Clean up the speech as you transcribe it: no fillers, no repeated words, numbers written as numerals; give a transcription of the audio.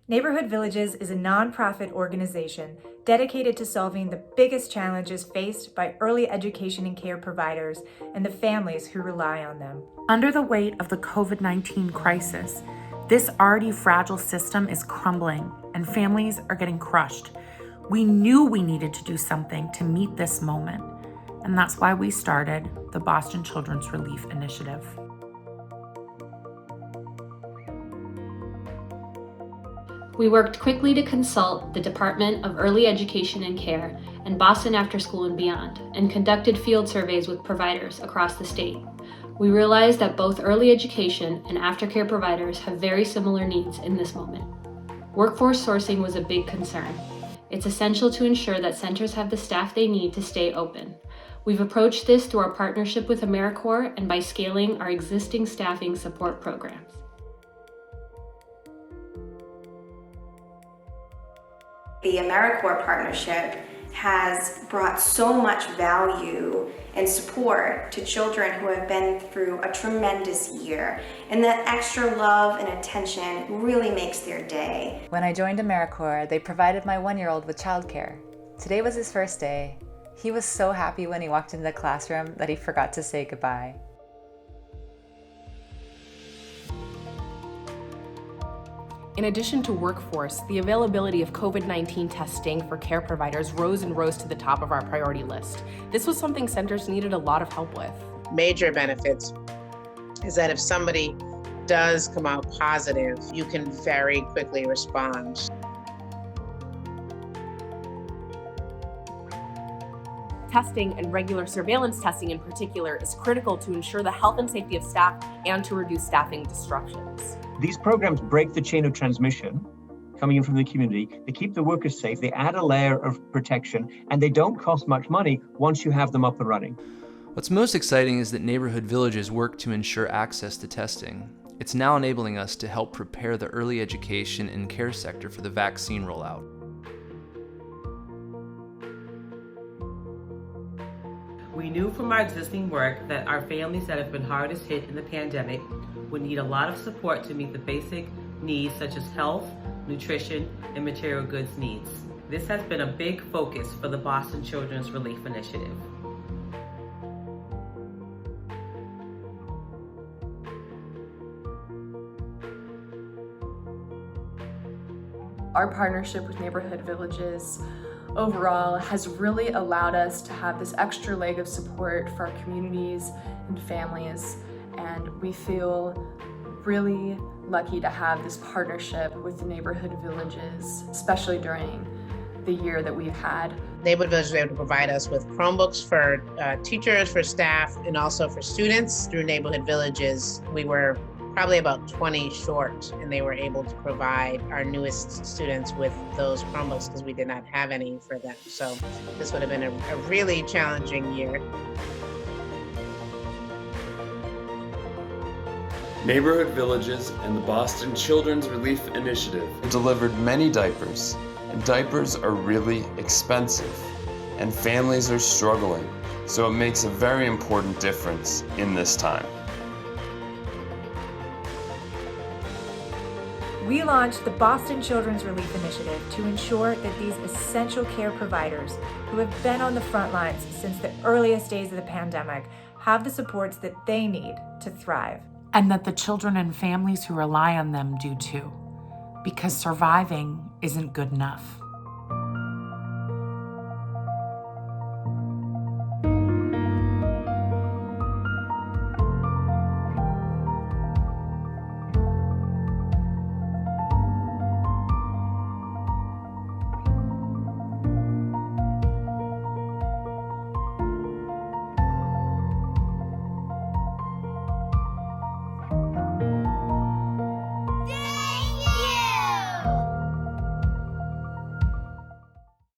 Neighborhood Villages is a nonprofit organization dedicated to solving the biggest challenges faced by early education and care providers and the families who rely on them. Under the weight of the COVID-19 crisis, this already fragile system is crumbling and families are getting crushed. We knew we needed to do something to meet this moment, and that's why we started the Boston Children's Relief Initiative. We worked quickly to consult the Department of Early Education and Care and Boston After School and Beyond, and conducted field surveys with providers across the state. We realized that both early education and aftercare providers have very similar needs in this moment. Workforce sourcing was a big concern. It's essential to ensure that centers have the staff they need to stay open. We've approached this through our partnership with AmeriCorps and by scaling our existing staffing support programs. The AmeriCorps partnership has brought so much value and support to children who have been through a tremendous year. And that extra love and attention really makes their day. When I joined AmeriCorps, they provided my 1-year-old with childcare. Today was his first day. He was so happy when he walked into the classroom that he forgot to say goodbye. In addition to workforce, the availability of COVID-19 testing for care providers rose to the top of our priority list. This was something centers needed a lot of help with. Major benefits is that if somebody does come out positive, you can very quickly respond. Testing and regular surveillance testing in particular is critical to ensure the health and safety of staff and to reduce staffing disruptions. These programs break the chain of transmission coming in from the community. They keep the workers safe, they add a layer of protection, and they don't cost much money once you have them up and running. What's most exciting is that Neighborhood Villages work to ensure access to testing. It's now enabling us to help prepare the early education and care sector for the vaccine rollout. We knew from our existing work that our families that have been hardest hit in the pandemic would need a lot of support to meet the basic needs such as health, nutrition, and material goods needs. This has been a big focus for the Boston Children's Relief Initiative. Our partnership with Neighborhood Villages overall has really allowed us to have this extra leg of support for our communities and families, and we feel really lucky to have this partnership with the Neighborhood Villages, especially during the year that we've had. Neighborhood Villages was able to provide us with Chromebooks for teachers, for staff, and also for students. Through Neighborhood Villages, we were probably about 20 short, and they were able to provide our newest students with those Chromebooks because we did not have any for them. So this would have been a really challenging year. Neighborhood Villages and the Boston Children's Relief Initiative delivered many diapers, and diapers are really expensive, and families are struggling, so it makes a very important difference in this time. We launched the Boston Children's Relief Initiative to ensure that these essential care providers who have been on the front lines since the earliest days of the pandemic have the supports that they need to thrive. And that the children and families who rely on them do too, because surviving isn't good enough.